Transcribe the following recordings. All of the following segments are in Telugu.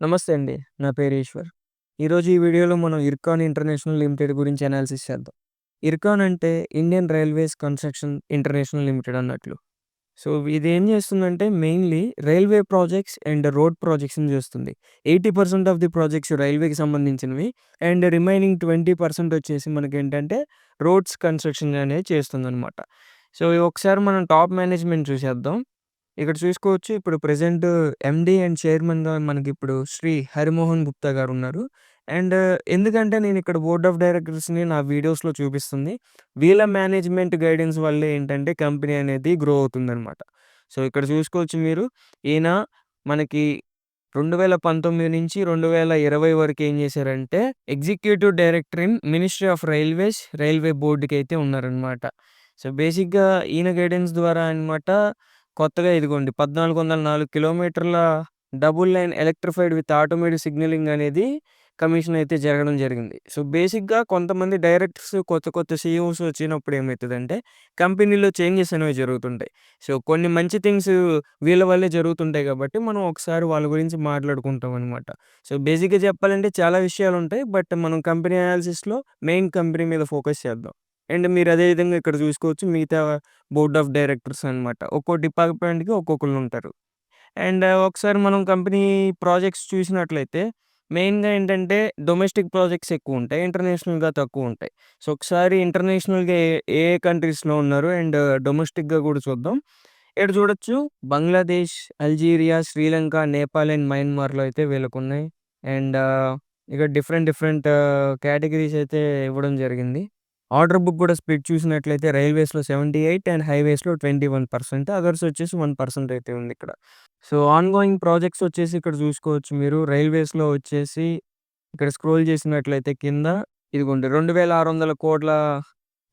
నమస్తే అండి. నా పేరు ఈశ్వర్. ఈరోజు ఈ వీడియోలో మనం ఇర్కాన్ ఇంటర్నేషనల్ లిమిటెడ్ గురించి అనాలిసిస్ చేద్దాం. ఇర్కాన్ అంటే Indian railways construction international limited అన్నట్లు. సో, ఇదేం చేస్తుందంటే mainly railway projects and road ప్రాజెక్ట్స్‌ని చేస్తుంది. 80% ఆఫ్ ది ప్రాజెక్ట్స్ రైల్వేకి సంబంధించినవి. అండ్ రిమైనింగ్ 20% వచ్చేసి మనకేంటంటే రోడ్స్ కన్‌స్ట్రక్షన్ అనేది చేస్తుందనమాట. సో, ఒకసారి మనం టాప్ మేనేజ్‌మెంట్ చూసేద్దాం. ఇక్కడ చూసుకోవచ్చు. ఇప్పుడు ప్రెజెంట్ ఎండీ అండ్ చైర్మన్‌గా మనకిప్పుడు శ్రీ హరిమోహన్ గుప్తా గారున్నారు. అండ్ ఎందుకంటే నేనిక్కడ బోర్డ్ ఆఫ్ డైరెక్టర్స్‌ని నా వీడియోస్‌లో చూపిస్తుంది. వీళ్ళ మేనేజ్మెంట్ గైడెన్స్ వల్లే ఏంటంటే కంపెనీ అనేది గ్రో అవుతుందనమాట. సో, ఇక్కడ చూసుకోవచ్చు మీరు. ఈయన మనకి 2019 నుంచి 2020 వరకు ఏం చేశారంటే executive director in ministry of railways, railway బోర్డ్‌కైతే ఉన్నారనమాట. సో, బేసిక్‌గా ఈయన గైడెన్స్ ద్వారా అనమాట కొత్తగా ఇదిగోండి 1404 కిలోమీటర్ల double line electrified with automatic signalling అనేది కమిషన్ అయితే జరగడం జరిగింది. సో, బేసిక్‌గా కొంతమంది డైరెక్టర్స్ కొత్త కొత్త సీఈఓస్ వచ్చినప్పుడు ఏమైతదంటే కంపెనీలో చేంజెస్ అనేవి జరుగుతుంటాయి. సో, కొన్ని మంచి థింగ్స్ వీళ్ళ వల్లే జరుగుతుంటాయి కాబట్టి మనం ఒకసారి వాళ్ళ గురించి మాట్లాడుకుంటాం అనమాట. సో, బేసిక్‌గా చెప్పాలంటే చాలా విషయాలుంటాయి. బట్ మనం కంపెనీ అనాలిసిస్‌లో మెయిన్ కంపెనీ మీద ఫోకస్ చేద్దాం. అండ్ మీరు అదే విధంగా ఇక్కడ చూసుకోవచ్చు మిగతా బోర్డ్ ఆఫ్ డైరెక్టర్స్ అనమాట. ఒక్కో డిపార్ట్‌మెంట్‌కి ఒక్కొక్కళ్ళుంటారు. అండ్ ఒకసారి మనం కంపెనీ ప్రాజెక్ట్స్ చూసినట్లయితే మెయిన్‌గా ఏంటంటే డొమెస్టిక్ ప్రాజెక్ట్స్ ఎక్కువుంటాయి. ఇంటర్నేషనల్‌గా తక్కువుంటాయి. సో, ఒకసారి ఇంటర్నేషనల్‌గా ఏ ఏ కంట్రీస్‌లో ఉన్నారు అండ్ డొమెస్టిక్‌గా కూడా చూద్దాం. ఇక్కడ చూడొచ్చు బంగ్లాదేశ్, అల్జీరియా, శ్రీలంక, నేపాల్ అండ్ మయన్మార్‌లో అయితే వీళ్ళకున్నాయి. అండ్ ఇక డిఫరెంట్ డిఫరెంట్ కేటగరీస్ అయితే ఇవ్వడం జరిగింది. ఆర్డర్ బుక్ కూడా స్ప్లిట్ చూసినట్లయితే రైల్వేస్‌లో 78 అండ్ హైవేస్‌లో 21%. అదర్స్ వచ్చేసి 1% అయితే ఉందిక్కడ. సో, ఆన్‌గోయింగ్ ప్రాజెక్ట్స్ వచ్చేసి ఇక్కడ చూసుకోవచ్చు మీరు. రైల్వేస్‌లో వచ్చేసి ఇక్కడ స్క్రోల్ చేసినట్లయితే కింద ఇదిగోండి 2600,00,00,000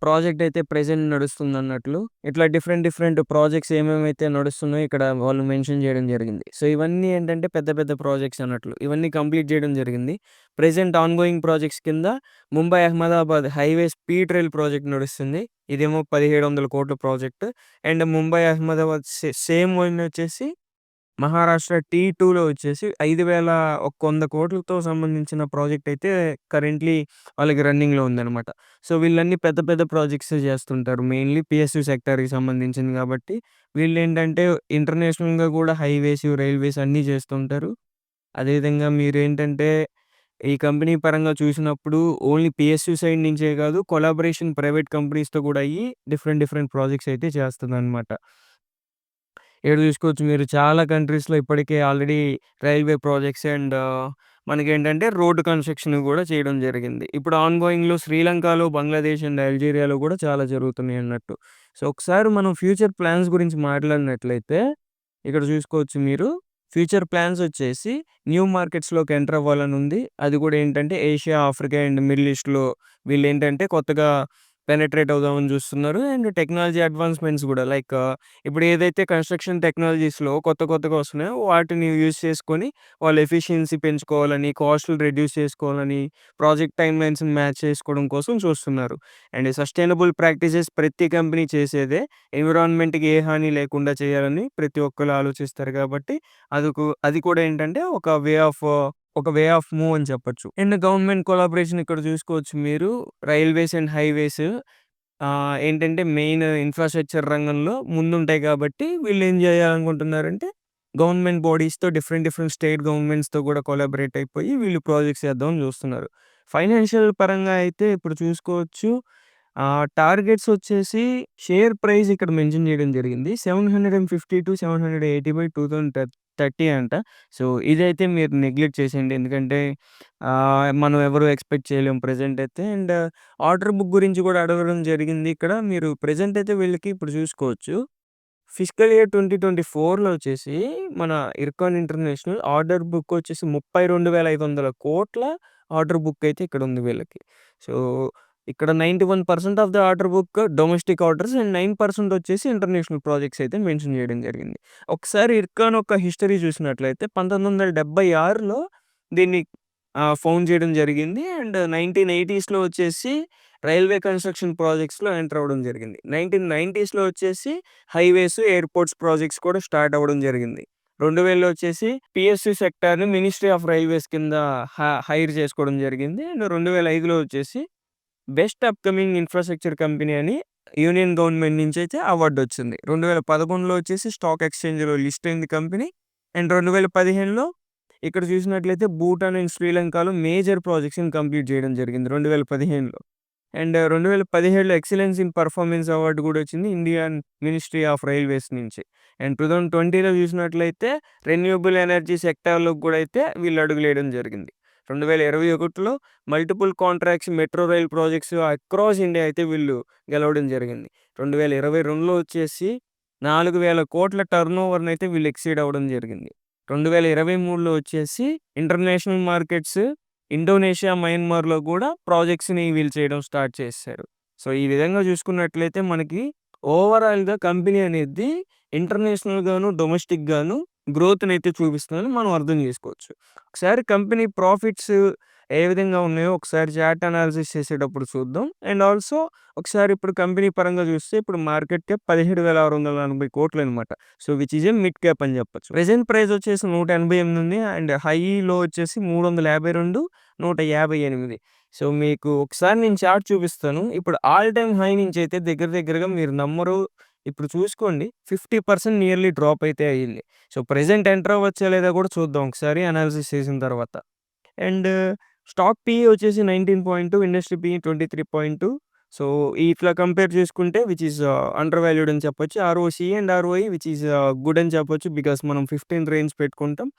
ప్రాజెక్ట్ అయితే ప్రెజెంట్ నడుస్తుందన్నట్లు. ఇట్లా డిఫరెంట్ డిఫరెంట్ ప్రాజెక్ట్స్ ఏమేమైతే నడుస్తున్నాయో ఇక్కడ వాళ్ళు మెన్షన్ చేయడం జరిగింది. సో, ఇవన్నీ ఏంటంటే పెద్ద పెద్ద ప్రాజెక్ట్స్ అన్నట్లు. ఇవన్నీ కంప్లీట్ చేయడం జరిగింది. ప్రెజెంట్ ఆన్‌గోయింగ్ ప్రాజెక్ట్స్ కింద Mumbai Ahmedabad highway speed rail project నడుస్తుంది. ఇదేమో 1,700,00,00,000 project. And Mumbai Ahmedabad same one వచ్చేసి మహారాష్ట్ర T2లో వచ్చేసి 5,100,00,00,000తో సంబంధించిన ప్రాజెక్ట్ అయితే కరెంట్‌లీ వాళ్ళకి రన్నింగ్‌లో ఉందనమాట. సో, వీళ్ళన్నీ పెద్ద పెద్ద ప్రాజెక్ట్సే చేస్తుంటారు. మెయిన్‌లీ PSU సెక్టార్‌కి సంబంధించింది కాబట్టి వీళ్ళేంటంటే ఇంటర్నేషనల్‌గా కూడా హైవేస్, రైల్వేస్ అన్నీ చేస్తుంటారు. అదేవిధంగా మీరేంటంటే ఈ కంపెనీ పరంగా చూసినప్పుడు ఓన్లీ PSU సైడ్ నుంచే కాదు కొలాబరేషన్ ప్రైవేట్ కంపెనీస్‌తో కూడా అయ్యి డిఫరెంట్ డిఫరెంట్ ప్రాజెక్ట్స్ అయితే చేస్తుందనమాట. ఇక్కడ చూసుకోవచ్చు మీరు చాలా కంట్రీస్‌లో ఇప్పటికే ఆల్రెడీ రైల్వే ప్రాజెక్ట్స్ అండ్ మనకేంటంటే రోడ్ కన్‌స్ట్రక్షన్ గూడా చేయడం జరిగింది. ఇప్పుడు ఆన్‌గోయింగ్‌లో శ్రీలంకలో, బంగ్లాదేశ్ అండ్ అల్జీరియాలో గూడా చాలా జరుగుతున్నాయి అన్నట్టు. సో, ఒకసారి మనం ఫ్యూచర్ ప్లాన్స్ గురించి మాట్లాడినట్లయితే ఇక్కడ చూసుకోవచ్చు మీరు. ఫ్యూచర్ ప్లాన్స్ వచ్చేసి న్యూ మార్కెట్స్‌లోకి ఎంటర్ అవ్వాలని ఉంది. అది కూడా ఏంటంటే ఏషియా, ఆఫ్రికా అండ్ మిడిల్ ఈస్ట్‌లో వీళ్ళేంటంటే కొత్తగా పెనెట్రేట్ అవుదామని చూస్తున్నారు. అండ్ టెక్నాలజీ అడ్వాన్స్‌మెంట్స్ గూడా లైక్ ఇప్పుడు ఏదైతే కన్‌స్ట్రక్షన్ టెక్నాలజీస్‌లో కొత్త కొత్తగా వస్తున్నాయో వాటిని యూజ్ చేసుకొని వాళ్ళు ఎఫిషియన్సీ పెంచుకోవాలని, కాస్ట్‌లు రెడ్యూస్ చేసుకోవాలని, ప్రాజెక్ట్ టైమ్‌లైన్స్‌ని మ్యాచ్ చేసుకోవడం కోసం చూస్తున్నారు. అండ్ సస్టైనబుల్ ప్రాక్టీసెస్ ప్రతి కంపెనీ చేసేదే. ఎన్విరాన్మెంట్‌కి ఏ హాని లేకుండా చేయాలని ప్రతి ఒక్కళ్ళు ఆలోచిస్తారు కాబట్టి అది కూడా ఏంటంటే ఒక వే ఆఫ్ మూవ్ అని చెప్పొచ్చు. అండ్ గవర్నమెంట్ కొలాబరేషన్ ఇక్కడ చూసుకోవచ్చు మీరు. రైల్వేస్ అండ్ హైవేస్ ఏంటంటే మెయిన్ ఇన్‌ఫ్రాస్ట్రక్చర్ రంగంలో ముందుంటాయి కాబట్టి వీళ్ళేం జేయాలనుకుంటున్నారంటే గవర్నమెంట్ బాడీస్‌తో డిఫరెంట్ డిఫరెంట్ స్టేట్ గవర్నమెంట్స్‌తో గూడా కొలాబరేట్ అయిపోయి వీళ్ళు ప్రాజెక్ట్స్ చేద్దామని జూస్తున్నారు. ఫైనాన్షియల్ పరంగా అయితే ఇప్పుడు చూసుకోవచ్చు. టార్గెట్స్ వచ్చేసి షేర్ ప్రైస్ ఇక్కడ మెన్షన్ జేయడం జరిగింది. 750-780/2030 అంట. సో, ఇదైతే మీరు నెగ్లెక్ట్ చేసేయండి. ఎందుకంటే మనం ఎవరు ఎక్స్‌పెక్ట్ చేయలేం ప్రెజెంట్ అయితే. అండ్ ఆర్డర్ బుక్ గురించి గూడా అడగడం జరిగింది ఇక్కడ. మీరు ప్రెజెంట్ అయితే వీళ్ళకి ఇప్పుడు చూసుకోవచ్చు. ఫిజికల్ ఇయర్ 2024లో వచ్చేసి మన ఇర్కాన్ ఇంటర్నేషనల్ ఆర్డర్ బుక్ వచ్చేసి 32,500,00,00,000 ఆర్డర్ బుక్ అయితే ఇక్కడ ఉంది వీళ్ళకి. సో, ఇక్కడ 91% of the order book domestic orders and 9% వచ్చేసి ఇంటర్నేషనల్ ప్రాజెక్ట్స్ అయితే మెన్షన్ చేయడం జరిగింది. ఒకసారి ఇర్కాన్ యొక్క హిస్టరీ చూసినట్లయితే 1976లో దీన్ని ఫౌండ్ చేయడం జరిగింది. అండ్ 1980స్‌లో వచ్చేసి రైల్వే కన్‌స్ట్రక్షన్ ప్రాజెక్ట్స్‌లో ఎంటర్ అవ్వడం జరిగింది. 1990స్‌లో వచ్చేసి హైవేస్, ఎయిర్‌పోర్ట్స్ ప్రాజెక్ట్స్ కూడా స్టార్ట్ అవ్వడం జరిగింది. 2000లో వచ్చేసి పిఎస్యు సెక్టార్‌ని మినిస్ట్రీ ఆఫ్ రైల్వేస్ కింద హైర్ చేసుకోవడం జరిగింది. అండ్ 2005లో వచ్చేసి బెస్ట్ అప్‌కమింగ్ ఇన్‌ఫ్రాస్ట్రక్చర్ కంపెనీ అని యూనియన్ గవర్నమెంట్ నుంచయితే అవార్డొచ్చింది. 2011లో వచ్చేసి స్టాక్ ఎక్స్‌చేంజ్‌లో లిస్ట్ అయింది కంపెనీ. అండ్ 2015లో ఇక్కడ చూసినట్లయితే భూటాన్ అండ్ శ్రీలంకలో మేజర్ ప్రాజెక్ట్స్‌ని కంప్లీట్ చేయడం జరిగింది 2015లో. అండ్ 2017లో ఎక్సలెన్స్ ఇన్ పెర్ఫార్మెన్స్ అవార్డ్ కూడా వచ్చింది ఇండియన్ మినిస్ట్రీ ఆఫ్ రైల్వేస్ నుంచి. అండ్ 2020లో చూసినట్లయితే రెన్యూవబుల్ ఎనర్జీ సెక్టార్‌లోకి కూడా అయితే వీళ్ళు అడుగులేయడం జరిగింది. 2021లో multiple contracts metro rail projects across India అయితే వీళ్ళు గెలవడం జరిగింది. 2022లో వచ్చేసి 4000 కోట్ల టర్నోవర్‌నైతే వీళ్ళు ఎక్సీడ్ అవ్వడం జరిగింది. 2023లో వచ్చేసి ఇంటర్నేషనల్ మార్కెట్స్ ఇండోనేషియా, మయన్మార్‌లో కూడా ప్రాజెక్ట్స్‌ని వీళ్ళు చేయడం స్టార్ట్ చేసేసారు. సో, ఈ విధంగా చూసుకున్నట్లయితే మనకి ఓవరాల్‌గా కంపెనీ అనేది ఇంటర్నేషనల్‌గాను, డొమెస్టిక్‌గాను గ్రోత్‌నైతే చూపిస్తుందని మనం అర్థం చేసుకోవచ్చు. ఒకసారి కంపెనీ ప్రాఫిట్స్ ఏ విధంగా ఉన్నాయో ఒకసారి చార్ట్ అనాలిసిస్ చేసేటప్పుడు చూద్దాం. అండ్ ఆల్సో ఒకసారి ఇప్పుడు కంపెనీ పరంగా చూస్తే ఇప్పుడు మార్కెట్ క్యాప్ 17,680 కోట్లనమాట. So, which is a mid cap అని చెప్పొచ్చు. ప్రెజెంట్ ప్రైస్ వచ్చేసి 188 ఉంది. అండ్ హైలో వచ్చేసి 352, 158. సో, మీకు ఒకసారి నేను చార్ట్ చూపిస్తాను. ఇప్పుడు ఆల్ టైమ్ హై నుంచి అయితే దగ్గర దగ్గరగా మీరు నమ్మరు. ఇప్పుడు చూసుకోండి 50% నియర్లీ డ్రాప్ అయితే అయ్యింది. సో, ప్రెజెంట్ ఎంటర్ అవ్వచ్చా లేదా కూడా చూద్దాం ఒకసారి అనాలిసిస్ చేసిన తర్వాత. అండ్ స్టాక్ పీఈ వచ్చేసి 19.2, ఇండస్ట్రీ పీఈ 23.2. సో, ఇట్లా కంపేర్ చేసుకుంటే విచ్ ఈస్ అండర్ వాల్యూడ్ అని చెప్పొచ్చు. ROCE and ROI which is good అని చెప్పొచ్చు. బికాస్ మనం 15 రేంజ్ పెట్టుకుంటాం.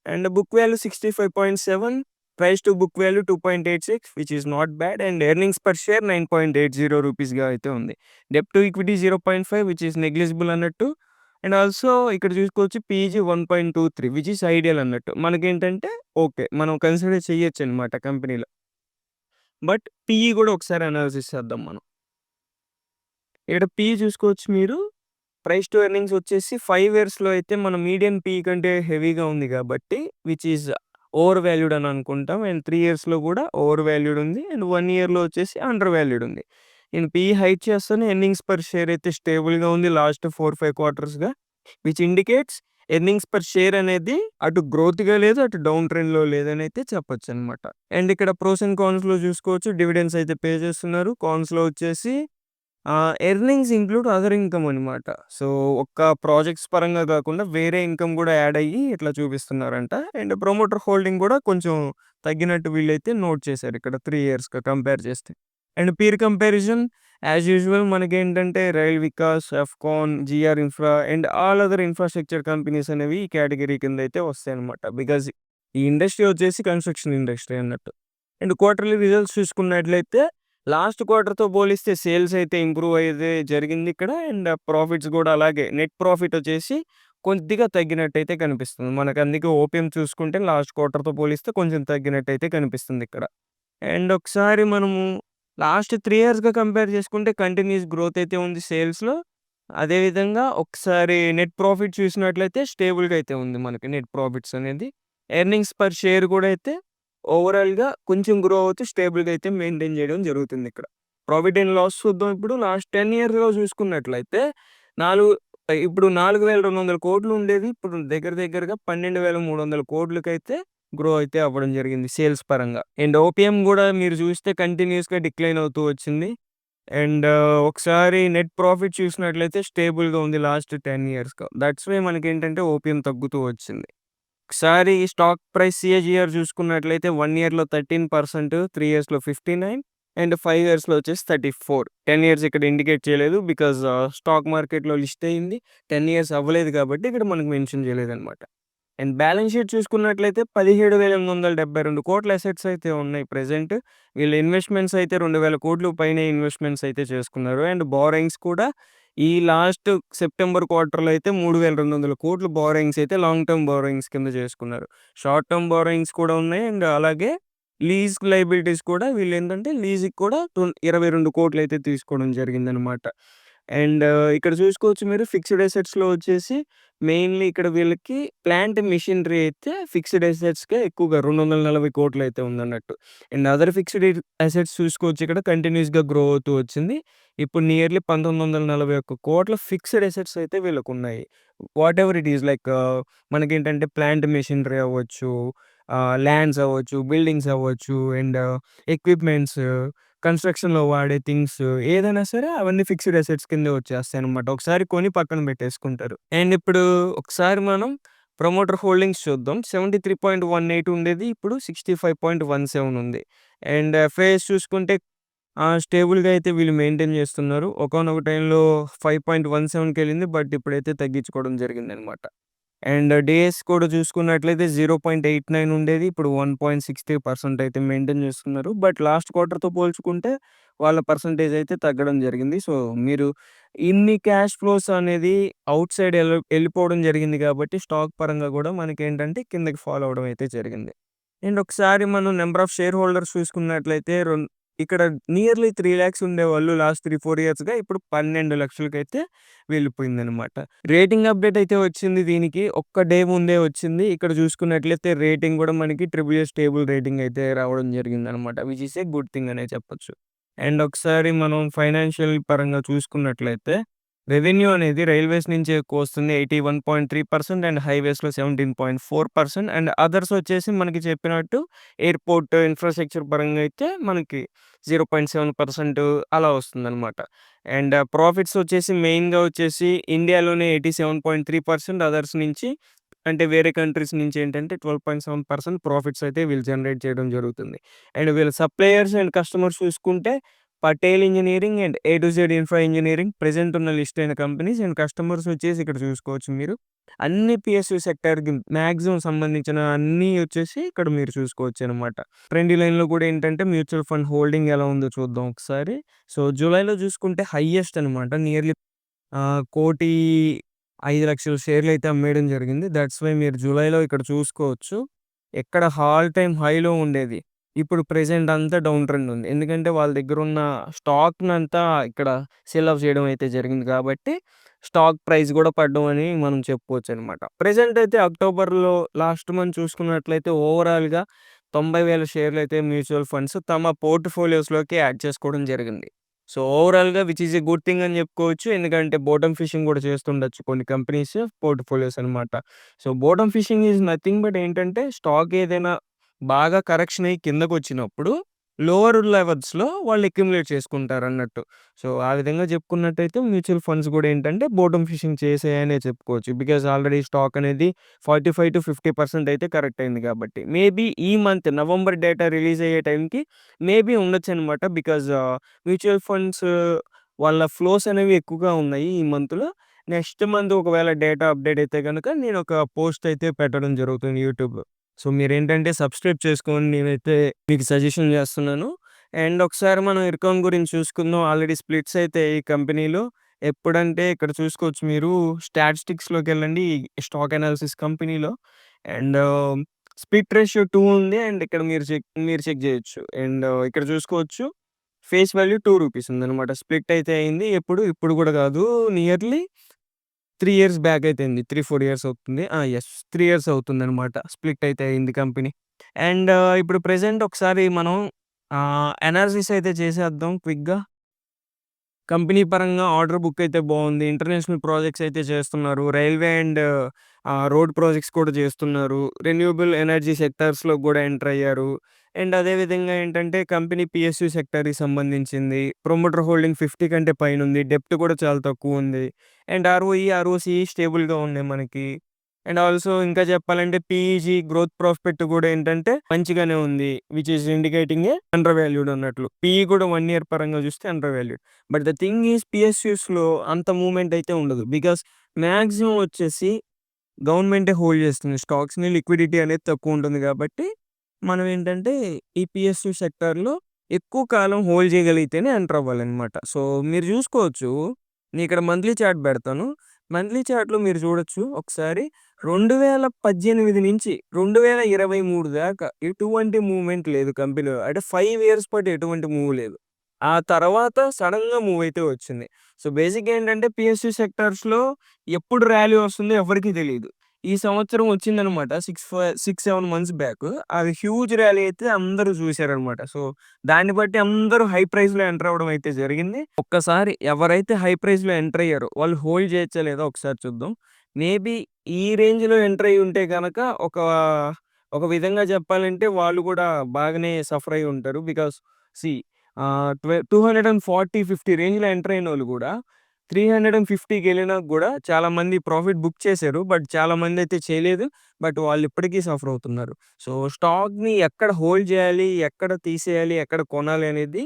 And book value 65.7, price to book value 2.86 which is not bad. And earnings per share 9.80 రూపీస్‌గా అయితే ఉంది. డెబ్ట్ to equity 0.5 which is negligible అన్నట్టు. అండ్ ఆల్సో ఇక్కడ చూసుకోవచ్చు పీజీ 1.23 విచ్ ఈస్ ఐడియల్ అన్నట్టు. మనకేంటంటే ఓకే. మనం కన్సిడర్ చేయొచ్చనమాట కంపెనీలో. బట్ పీఈ కూడా ఒకసారి అనాలిసిస్ చేద్దాం మనం. ఇక్కడ పీఈ చూసుకోవచ్చు మీరు. ప్రైస్ టు ఎర్నింగ్స్ వచ్చేసి 5 ఇయర్స్‌లో అయితే మన మీడియన్ పీఈ కంటే హెవీగా ఉంది కాబట్టి విచ్ ఈస్ ఓవర్ వాల్యూడ్ అని అనుకుంటాం. అండ్ 3 ఇయర్స్‌లో కూడా ఓవర్ వాల్యూడ్ ఉంది. అండ్ 1 ఇయర్‌లో వచ్చేసి అండర్ వాల్యూడ్ ఉంది. నేను పీఈ హైడ్ చేస్తాను. ఎర్నింగ్స్ పర్ షేర్ అయితే స్టేబుల్‌గా ఉంది లాస్ట్ 4, 5 క్వార్టర్స్‌గా. Which indicates earnings per share అనేది అటు గ్రోత్‌గా లేదు, అటు డౌన్ ట్రెండ్‌లో లేదనైతే చెప్పొచ్చనమాట. అండ్ ఇక్కడ ప్రోస్ అండ్ కాన్స్‌లో చూసుకోవచ్చు. డివిడెండ్స్ అయితే పే చేస్తున్నారు. కాన్స్‌లో వచ్చేసి ఎర్నింగ్స్ ఇంక్లూడ్ అదర్ ఇన్‌కమ్ అనమాట. సో, ఒక్క ప్రాజెక్ట్స్ పరంగా కాకుండా వేరే ఇన్‌కమ్ కూడా యాడ్ అయ్యి ఇట్లా చూపిస్తున్నారంట. అండ్ ప్రమోటర్ హోల్డింగ్ కూడా కొంచెం తగ్గినట్టు వీళ్ళైతే నోట్ చేశారు ఇక్కడ 3 ఇయర్స్‌గా కంపేర్ చేస్తే. And peer comparison as usual మనకేంటంటే rail Vikas, Afcons, GR infra and all other infrastructure companies అనేవి ఈ కేటగిరీ కింద అయితే వస్తాయన్నమాట. బికాజ్ ఈ ఇండస్ట్రీ వచ్చేసి కన్‌స్ట్రక్షన్ ఇండస్ట్రీ అన్నట్టు. అండ్ క్వార్టర్లీ రిజల్ట్స్ చూసుకున్నట్లయితే లాస్ట్ క్వార్టర్‌తో పోలిస్తే సేల్స్ అయితే ఇంప్రూవ్ అయితే జరిగింది ఇక్కడ. అండ్ ప్రాఫిట్స్ కూడా అలాగే. నెట్ ప్రాఫిట్ వచ్చేసి కొద్దిగా తగ్గినట్టయితే కనిపిస్తుంది. మనకు అందుకే ఓపీఎం చూసుకుంటే లాస్ట్ క్వార్టర్‌తో పోలిస్తే కొంచెం తగ్గినట్టయితే కనిపిస్తుంది ఇక్కడ. అండ్ ఒకసారి మనము లాస్ట్ 3 ఇయర్స్‌గా కంపేర్ చేసుకుంటే కంటిన్యూయస్ గ్రోత్ అయితే ఉంది సేల్స్‌లో. అదేవిధంగా ఒకసారి నెట్ ప్రాఫిట్ చూసినట్లయితే స్టేబుల్‌గా అయితే ఉంది మనకి నెట్ ప్రాఫిట్స్ అనేది. ఎర్నింగ్స్ పర్ షేర్ కూడా అయితే ఓవరాల్‌గా కొంచెం గ్రో అవుతూ స్టేబుల్‌గా అయితే మెయింటైన్ చేయడం జరుగుతుందిక్కడ. ప్రాఫిట్ అండ్ లాస్ చూద్దాం ఇప్పుడు. లాస్ట్ 10 ఇయర్స్‌లో చూసుకున్నట్లయితే నాలుగు ఇప్పుడు 4,200 కోట్లు ఉండేది. ఇప్పుడు దగ్గర దగ్గరగా 12,300 కోట్లకైతే గ్రో అయితే అవ్వడం జరిగింది సేల్స్ పరంగా. అండ్ ఓపీఎం గూడా మీరు చూస్తే కంటిన్యూయస్‌గా డిక్లైన్ అవుతూ వచ్చింది. అండ్ ఒకసారి నెట్ ప్రాఫిట్ చూసినట్లయితే స్టేబుల్‌గా ఉంది లాస్ట్ 10 ఇయర్స్‌గా. దట్స్ వై మనకేంటంటే ఓపీఎం తగ్గుతూ వచ్చింది. ఒకసారి స్టాక్ ప్రైస్ సీఏజీఆర్ చూసుకున్నట్లయితే 1 ఇయర్‌లో 13%, 3 ఇయర్స్‌లో 59 అండ్ 5 ఇయర్స్‌లో వచ్చేసి 34. 10 ఇయర్స్ ఇక్కడ ఇండికేట్ చేయలేదు. బికాజ్ స్టాక్ మార్కెట్‌లో లిస్ట్ అయింది. 10 ఇయర్స్ అవ్వలేదు కాబట్టి ఇక్కడ మనకు మెన్షన్ చేయలేదనమాట. అండ్ బ్యాలెన్స్ షీట్ చూసుకున్నట్లయితే 17,872 కోట్ల అసెట్స్ అయితే ఉన్నాయి ప్రెజెంట్. వీళ్ళ ఇన్వెస్ట్‌మెంట్స్ అయితే 2,000 కోట్లు పైనే ఇన్వెస్ట్‌మెంట్స్ అయితే చేసుకున్నారు. అండ్ బారోయింగ్స్ కూడా ఈ లాస్ట్ సెప్టెంబర్ క్వార్టర్‌లో అయితే 3,200 కోట్లు బారోయింగ్స్ అయితే లాంగ్ టర్మ్ బారోయింగ్స్ కింద చేసుకున్నారు. షార్ట్ టర్మ్ బారోయింగ్స్ కూడా ఉన్నాయి. అండ్ అలాగే లీజ్ లయబిలిటీస్ కూడా వీళ్ళేంటంటే లీజ్‌కి కూడా 22 కోట్లు అయితే తీసుకోవడం జరిగిందనమాట. అండ్ ఇక్కడ చూసుకోవచ్చు మీరు ఫిక్స్డ్ అసెట్స్‌లో వచ్చేసి మెయిన్‌లీ ఇక్కడ వీళ్ళకి ప్లాంట్ మెషినరీ అయితే ఫిక్స్డ్ అసెట్స్‌కే ఎక్కువగా 240,00,00,000 అయితే ఉందన్నట్టు. అండ్ అదర్ ఫిక్స్డ్ అసెట్స్ చూసుకోవచ్చు ఇక్కడ కంటిన్యూయస్‌గా గ్రో అవుతూ వచ్చింది. ఇప్పుడు నియర్లీ 1941,00,00,000 ఫిక్స్డ్ అసెట్స్ అయితే వీళ్ళకున్నాయి. వాటెవర్ ఇట్ ఈస్ లైక్ మనకేంటంటే ప్లాంట్ మెషినరీ అవ్వచ్చు, ల్యాండ్స్ అవ్వచ్చు, బిల్డింగ్స్ అవ్వచ్చు అండ్ ఎక్విప్‌మెంట్స్, కన్‌స్ట్రక్షన్‌లో వాడే థింగ్స్ ఏదైనా సరే అవన్నీ ఫిక్స్డ్ అసెట్స్ కిందే వచ్చేస్తాయన్నమాట. ఒకసారి కొని పక్కన పెట్టేసుకుంటారు. అండ్ ఇప్పుడు ఒకసారి మనం ప్రమోటర్ హోల్డింగ్స్ చూద్దాం. 73.18 ఉండేది. ఇప్పుడు 65.17 ఉంది. అండ్ ఎఫ్ఐఎస్ చూసుకుంటే స్టేబుల్‌గా అయితే వీళ్ళు మెయింటైన్ చేస్తున్నారు. ఒకానొక టైంలో 5.17కెళ్ళింది. బట్ ఇప్పుడైతే తగ్గించుకోవడం జరిగిందనమాట. అండ్ డేస్ కూడా చూసుకున్నట్లయితే 0.89 ఉండేది. ఇప్పుడు 1.63% అయితే మెయింటైన్ చేస్తున్నారు. బట్ లాస్ట్ క్వార్టర్‌తో పోల్చుకుంటే వాళ్ళ పర్సెంటేజ్ అయితే తగ్గడం జరిగింది. సో, మీరు ఇన్ని క్యాష్ ఫ్లోస్ అనేది ఔట్ సైడ్ ఎళ్ళిపోవడం జరిగింది కాబట్టి స్టాక్ పరంగా కూడా మనకేంటంటే కిందకి ఫాలో అవ్వడం అయితే జరిగింది. అండ్ ఒకసారి మనం నంబర్ ఆఫ్ షేర్ హోల్డర్స్ చూసుకున్నట్లయితే ఇక్కడ నియర్లీ 3,00,000 ఉండేవాళ్ళు లాస్ట్ 3, 4 ఇయర్స్‌గా ఇప్పుడు 12,00,000కైతే వెళ్ళిపోయిందనమాట. రేటింగ్ అప్డేట్ అయితే వచ్చింది దీనికి. ఒక్క డే ముందే వచ్చింది. ఇక్కడ చూసుకున్నట్లయితే రేటింగ్ కూడా మనకి ట్రిపుల్ ఏ స్టేబుల్ రేటింగ్ అయితే రావడం జరిగిందనమాట. Which is a good thing అనే చెప్పొచ్చు. అండ్ ఒకసారి మనం ఫైనాన్షియల్ పరంగా చూసుకున్నట్లయితే రెవెన్యూ అనేది రైల్వేస్ నుంచి ఎక్కువొస్తుంది. 81.3% అండ్ హైవేస్‌లో 17.4% అండ్ అదర్స్ వచ్చేసి మనకి చెప్పినట్టు ఎయిర్‌పోర్ట్, ఇన్‌ఫ్రాస్ట్రక్చర్ పరంగా అయితే మనకి 0.7% అలా వస్తుందనమాట. అండ్ ప్రాఫిట్స్ వచ్చేసి మెయిన్‌గా వచ్చేసి ఇండియాలోనే 87.3% అదర్స్ నుంచి అంటే వేరే కంట్రీస్ నుంచి ఏంటంటే 12.7% ప్రాఫిట్స్ అయితే వీళ్ళు జనరేట్ చేయడం జరుగుతుంది. అండ్ వీళ్ళ సప్లయర్స్ అండ్ కస్టమర్స్ చూసుకుంటే Patel engineering and A to Z infra engineering present ఉన్న లిస్ట్ అయిన కంపెనీస్ అండ్ కస్టమర్స్ వచ్చేసి ఇక్కడ చూసుకోవచ్చు మీరు. అన్ని పిఎస్‌యు సెక్టార్‌కి మాక్సిమం సంబంధించిన అన్నీ వచ్చేసి ఇక్కడ మీరు చూసుకోవచ్చనమాట. ట్రెండీ లైన్‌లో కూడా ఏంటంటే మ్యూచువల్ ఫండ్ హోల్డింగ్ ఎలా ఉందో చూద్దాం ఒకసారి. సో, జూలైలో చూసుకుంటే హైయెస్ట్ అనమాట. నియర్లీ 1,05,00,000 షేర్‌లయితే అమ్మేయడం జరిగింది. థాట్స్ వై మీరు జూలైలో ఇక్కడ చూసుకోవచ్చు. ఎక్కడ ఆల్ టైమ్ హైలో ఉండేది. ఇప్పుడు ప్రెజెంట్ అంతా డౌన్ ట్రెండ్ ఉంది. ఎందుకంటే వాళ్ళ దగ్గరున్న స్టాక్‌నంతా ఇక్కడ సేల్ ఆఫ్ చేయడం అయితే జరిగింది కాబట్టి, స్టాక్ ప్రైస్ గూడా పడడం అని మనం చెప్పుకోవచ్చనమాట. ప్రెజెంట్ అయితే అక్టోబర్‌లో లాస్ట్ మంత్ చూసుకున్నట్లయితే ఓవరాల్‌గా 90,000 షేర్‌లయితే మ్యూచువల్ ఫండ్స్ తమ పోర్ట్‌ఫోలియోస్‌లోకి యాడ్ చేసుకోవడం జరిగింది. సో, ఓవరాల్‌గా which is a good thing అని చెప్పుకోవచ్చు. ఎందుకంటే బాటమ్ ఫిషింగ్ కూడా చేస్తుండొచ్చు కొన్ని కంపెనీస్ పోర్ట్‌ఫోలియోస్ అనమాట. So, bottom fishing is nothing but ఏంటంటే స్టాక్ ఏదైనా బాగా కరెక్షన్ అయ్యి కిందకొచ్చినప్పుడు లోవర్ లెవెల్స్‌లో వాళ్ళు అక్యుములేట్ చేసుకుంటారన్నట్టు. సో, ఆ విధంగా చెప్పుకున్నట్టయితే మ్యూచువల్ ఫండ్స్ కూడా ఏంటంటే బాటమ్ ఫిషింగ్ చేసాయనే చెప్పుకోవచ్చు. బికాజ్ ఆల్రెడీ స్టాక్ అనేది 45-50% అయితే కరెక్ట్ అయింది కాబట్టి. మేబీ ఈ మంత్ నవంబర్ డేటా రిలీజ్ అయ్యే టైంకి మేబీ ఉండొచ్చనమాట. బికాజ్ మ్యూచువల్ ఫండ్స్ వాళ్ళ ఫ్లోస్ అనేవి ఎక్కువగా ఉన్నాయి ఈ మంత్‌లో. నెక్స్ట్ మంత్ ఒకవేళ డేటా అప్డేట్ అయితే గనుక నేనొక పోస్ట్ అయితే పెట్టడం జరుగుతుంది యూట్యూబ్‌లో. సో, మీరేంటంటే సబ్స్క్రైబ్ చేసుకోండి. నేనైతే మీకు సజెషన్ చేస్తున్నాను. అండ్ ఒకసారి మనం ఇర్కాన్ గురించి చూసుకుందాం. ఆల్రెడీ స్ప్లిట్స్ అయితే ఈ కంపెనీలో. ఎప్పుడంటే ఇక్కడ చూసుకోవచ్చు మీరు స్టాటిస్టిక్స్‌లోకెళ్ళండి. స్టాక్ అనాలిసిస్ కంపెనీలో అండ్ స్ప్లిట్ రేషియో 2 ఉంది. అండ్ ఇక్కడ మీరు చెక్ చేయొచ్చు. అండ్ ఇక్కడ చూసుకోవచ్చు ఫేస్ వాల్యూ రూ. 2 ఉందనమాట. స్ప్లిట్ అయితే అయింది. ఇప్పుడు కూడా కాదు. నియర్లీ 3 ఇయర్స్ బ్యాక్ అయితే అయింది. 3, 4 ఇయర్స్ అవుతుంది. యెస్. 3 ఇయర్స్ అవుతుందనమాట. స్ప్లిట్ అయితే అయింది కంపెనీ. అండ్ ఇప్పుడు ప్రెజెంట్ ఒకసారి మనం అనాలిసిస్ అయితే చేసేద్దాం క్విక్‌గా. కంపెనీ పరంగా ఆర్డర్ బుక్ అయితే బావుంది. ఇంటర్నేషనల్ ప్రాజెక్ట్స్ అయితే చేస్తున్నారు. రైల్వే అండ్ రోడ్ ప్రాజెక్ట్స్ కూడా చేస్తున్నారు. రెన్యూవబుల్ ఎనర్జీ సెక్టార్స్‌లో కూడా ఎంటర్ అయ్యారు. అండ్ అదే విధంగా ఏంటంటే కంపెనీ పిఎస్‌యు సెక్టార్‌కి సంబంధించింది. ప్రమోటర్ హోల్డింగ్ 50 కంటే పైనుంది. డెప్ట్ కూడా చాలా తక్కువుంది. అండ్ ఆర్ఓఈ, ఆర్ఓసీఈ స్టేబుల్‌గా ఉన్నాయి మనకి. అండ్ ఆల్సో ఇంకా చెప్పాలంటే పీఈజీ గ్రోత్ ప్రాస్పెక్ట్ కూడా ఏంటంటే మంచిగానే ఉంది. Which is indicating a under valued అన్నట్లు. పీఈ కూడా 1 ఇయర్ పరంగా చూస్తే under valued. But the thing is పిఎస్‌యుస్‌లో అంత మూవ్‌మెంట్ అయితే ఉండదు. బికాస్ మాక్సిమం వచ్చేసి గవర్నమెంటే హోల్డ్ చేస్తుంది స్టాక్స్‌ని. లిక్విడిటీ అనేది తక్కువుంటుంది కాబట్టి, మనం ఏంటంటే ఈ పిఎస్‌యు సెక్టార్‌లో ఎక్కువ కాలం హోల్డ్ చేయగలిగితేనే ఎంటర్ అవ్వాలనమాట. సో, మీరు చూసుకోవచ్చు. నేను ఇక్కడ మంత్లీ చార్ట్ పెడతాను. మంత్లీ చార్ట్‌లో మీరు చూడొచ్చు ఒకసారి 2018 నుంచి 2023 దాకా ఎటువంటి మూవ్‌మెంట్ లేదు కంపెనీలో. అంటే 5 ఇయర్స్ పాటు ఎటువంటి మూవ్ లేదు. ఆ తర్వాత సడెన్‌గా మూవ్ అయితే వచ్చింది. సో, బేసిక్‌గా ఏంటంటే PSU సెక్టార్స్‌లో ఎప్పుడు ర్యాలీ వస్తుందో ఎవరికీ తెలీదు. ఈ సంవత్సరం వచ్చిందనమాట. 6, 7 మంత్స్ బ్యాక్. అది హ్యూజ్ ర్యాలీ అయితే అందరూ చూసారనమాట. సో, దాన్ని బట్టి అందరూ హై ప్రైస్‌లో ఎంటర్ అవ్వడం అయితే జరిగింది. ఒక్కసారి ఎవరైతే హై ప్రైస్‌లో ఎంటర్ అయ్యారో వాళ్ళు హోల్డ్ చేయొచ్చా లేదా ఒకసారి చూద్దాం. మేబీ ఈ రేంజ్‌లో ఎంటర్ అయ్యి ఉంటే గనక ఒక విధంగా చెప్పాలంటే వాళ్ళు కూడా బాగానే సఫర్ అయ్యి ఉంటారు. బికాజ్ సీ 240, 50 రేంజ్‌లో ఎంటర్ అయినోళ్ళు గూడా 350కెళ్ళినా గూడా చాలామంది ప్రాఫిట్ బుక్ చేశారు. బట్ చాలామందైతే చేయలేదు. బట్ వాళ్ళు ఇప్పటికీ సఫర్ అవుతున్నారు. సో, స్టాక్‌ని ఎక్కడ హోల్డ్ చేయాలి? ఎక్కడ తీసేయాలి? ఎక్కడ కొనాలి? అనేది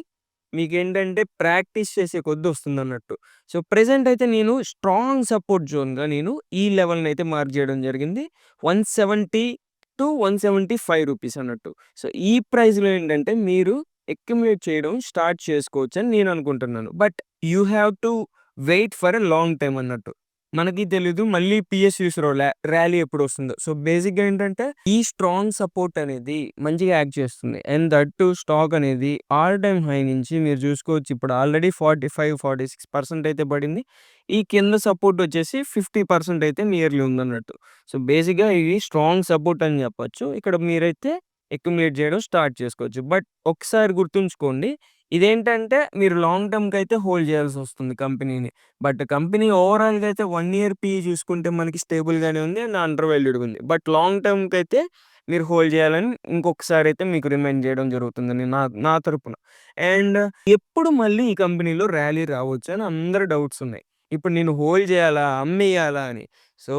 మీకేంటంటే ప్రాక్టీస్ చేసే కొద్దీ వస్తుందన్నట్టు. సో, ప్రెజెంట్ అయితే నేను స్ట్రాంగ్ సపోర్ట్ జోన్‌గా నేను ఈ లెవెల్‌నైతే మార్క్ జేయడం జరిగింది. 170-175 రూపీస్ అన్నట్టు. సో, ఈ ప్రైస్‌లో ఏంటంటే మీరు అక్యుములేట్ చేయడం స్టార్ట్ చేసుకోవచ్చని నేను అనుకుంటున్నాను. But you have to wait for a long time అన్నట్టు. మనకి తెలీదు మళ్ళీ PSUస్‌లో ర్యాలీ ఎప్పుడొస్తుందో. సో, బేసిక్‌గా ఏంటంటే ఈ స్ట్రాంగ్ సపోర్ట్ అనేది మంచిగా యాక్ట్ చేస్తుంది. అండ్ దట్ టూ స్టాక్ అనేది ఆల్ టైమ్ హై నుంచి మీరు చూసుకోవచ్చు ఇప్పుడు ఆల్రెడీ 45, 46% అయితే పడింది. ఈ కింద సపోర్ట్ వచ్చేసి 50% అయితే నియర్లీ ఉందన్నట్టు. సో, బేసిక్‌గా ఇది స్ట్రాంగ్ సపోర్ట్ అని చెప్పొచ్చు. ఇక్కడ మీరైతే అక్యుములేట్ చేయడం స్టార్ట్ చేసుకోవచ్చు. బట్ ఒకసారి గుర్తుంచుకోండి. ఇదేంటంటే మీరు లాంగ్ టర్మ్‌కైతే హోల్డ్ చేయాల్సొస్తుంది కంపెనీని. బట్ కంపెనీ ఓవరాల్‌గా అయితే 1 ఇయర్ పీఈ చూసుకుంటే మనకి స్టేబుల్‌గానే ఉంది. అండ్ అండర్ వాల్యూడ్‌గా ఉంది. బట్ లాంగ్ టర్మ్‌కైతే మీరు హోల్డ్ చేయాలని ఇంకొకసారి అయితే మీకు రిమైండ్ చేయడం జరుగుతుందండి నా నా తరపున. అండ్ ఎప్పుడు మళ్ళీ ఈ కంపెనీలో ర్యాలీ రావచ్చు అని అందరి డౌట్స్ ఉన్నాయి. ఇప్పుడు నేను హోల్డ్ చేయాలా? అమ్మేయాలా అని. సో,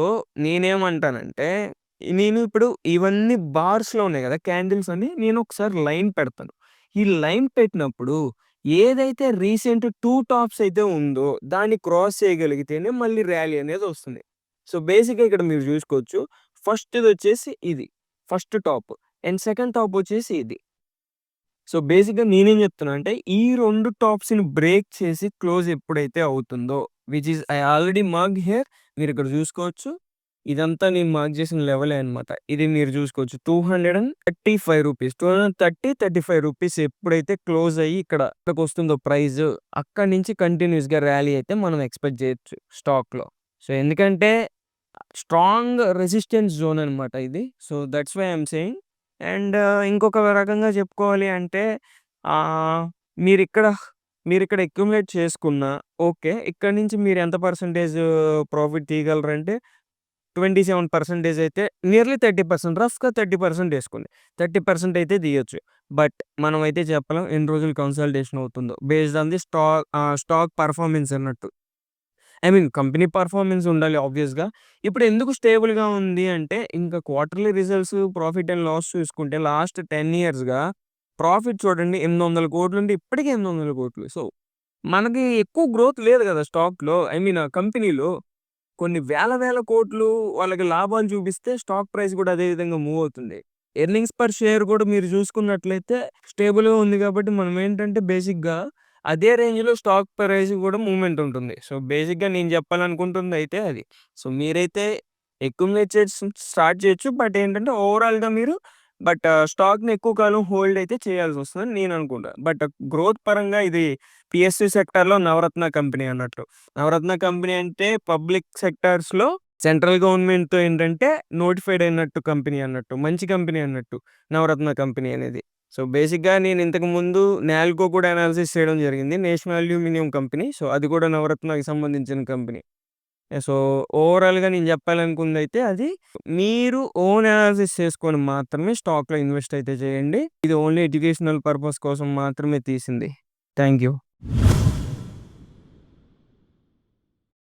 నేనేమంటానంటే నేను ఇప్పుడు ఇవన్నీ బార్స్‌లో ఉన్నాయి గదా! క్యాండిల్స్ అని నేను ఒకసారి లైన్ పెడతాను. ఈ లైన్ పెట్టినప్పుడు ఏదైతే రీసెంట్ 2 టాప్స్ అయితే ఉందో దాన్ని క్రాస్ చేయగలిగితేనే మళ్ళీ ర్యాలీ అనేది వస్తుంది. సో, బేసిక్‌గా ఇక్కడ మీరు చూసుకోవచ్చు. ఫస్ట్‌దొచ్చేసి ఇది. First top. And second top వచ్చేసి ఇది. సో, బేసిక్‌గా నేనేం చెప్తున్నా అంటే ఈ 2 టాప్స్‌ని బ్రేక్ చేసి క్లోజ్ ఎప్పుడైతే అవుతుందో which is I already marked here మీరిక్కడ చూసుకోవచ్చు. ఇదంతా నేను మార్క్ చేసిన లెవెలే అన్నమాట. ఇది మీరు చూసుకోవచ్చు. రూ. 235 230, రూ. 35 ఎప్పుడైతే క్లోజ్ అయ్యి ఇక్కడికొస్తుందో ప్రైస్ అక్కడి నుంచి కంటిన్యూయస్‌గా ర్యాలీ అయితే మనం ఎక్స్‌పెక్ట్ చేయొచ్చు స్టాక్‌లో. సో, ఎందుకంటే స్ట్రాంగ్ రెసిస్టెన్స్ జోన్ అన్నమాట ఇది. So, that's why I am saying. And ఇంకొక రకంగా చెప్పుకోవాలి అంటే ఆహ్, మీరిక్కడ మీరిక్కడ అక్యుములేట్ చేసుకున్న ఓకే. ఇక్కడి నుంచి మీరు ఎంత పర్సెంటేజ్ ప్రాఫిట్ తీయగలరంటే 27% అయితే నియర్లీ 30% రఫ్‌గా 30% ఏసుకోండి. 30% అయితే తీయొచ్చు. బట్ మనమైతే చెప్పలేం ఎన్ని రోజులు కన్సాలిడేషన్ అవుతుందో. Based on the stock performance అన్నట్టు. ఐ మీన్ కంపెనీ పెర్ఫార్మన్స్ ఉండాలి ఆబ్వియస్‌గా. ఇప్పుడు ఎందుకు స్టేబుల్‌గా ఉంది అంటే ఇంకా quarterly results, profit and loss చూసుకుంటే లాస్ట్ 10 ఇయర్స్‌గా ప్రాఫిట్ చూడండి 800,00,00,000 ఉంటే ఇప్పటికి 800,00,00,000. సో, మనకి ఎక్కువ గ్రోత్ లేదు గదా! స్టాక్‌లో ఐ మీన్ కంపెనీలో. కొన్ని వేల వేల కోట్లు వాళ్ళకి లాభాలు చూపిస్తే స్టాక్ ప్రైస్ కూడా అదే విధంగా మూవ్ అవుతుంది. ఎర్నింగ్స్ పర్ షేర్ కూడా మీరు చూసుకున్నట్లయితే స్టేబుల్‌గా ఉంది కాబట్టి మనం ఏంటంటే బేసిక్‌గా అదే రేంజ్‌లో స్టాక్ ప్రైస్ కూడా మూవ్‌మెంట్ ఉంటుంది. సో, బేసిక్‌గా నేను చెప్పాలనుకుంటుంది అయితే అది. సో, మీరైతే అక్యుములేట్ స్టార్ట్ చేయొచ్చు. బట్ ఏంటంటే ఓవరాల్‌గా మీరు స్టాక్‌ని ఎక్కువ కాలం హోల్డ్ అయితే చేయాల్సొస్తుందని నేను అనుకుంటా. బట్ గ్రోత్ పరంగా ఇది PSU సెక్టార్‌లో నవరత్న కంపెనీ అన్నట్లు. నవరత్న కంపెనీ అంటే పబ్లిక్ సెక్టార్స్‌లో సెంట్రల్ గవర్నమెంట్‌తో ఏంటంటే నోటిఫైడ్ అయినట్టు కంపెనీ అన్నట్టు. మంచి కంపెనీ అన్నట్టు నవరత్న కంపెనీ అనేది. సో, బేసిక్‌గా నేను ఇంతకు ముందు నాల్కో కూడా అనాలిసిస్ చేయడం జరిగింది. National aluminium company. సో, అది కూడా నవరత్నకి సంబంధించిన కంపెనీ. సో, ఓవరాల్‌గా నేను చెప్పాలనుకుందైతే అది మీరు ఓన్ అనాలిసిస్ చేసుకొని మాత్రమే స్టాక్‌లో ఇన్వెస్ట్ అయితే చేయండి. ఇది ఓన్లీ ఎడ్యుకేషనల్ పర్పస్ కోసం మాత్రమే తీసింది. Thank you.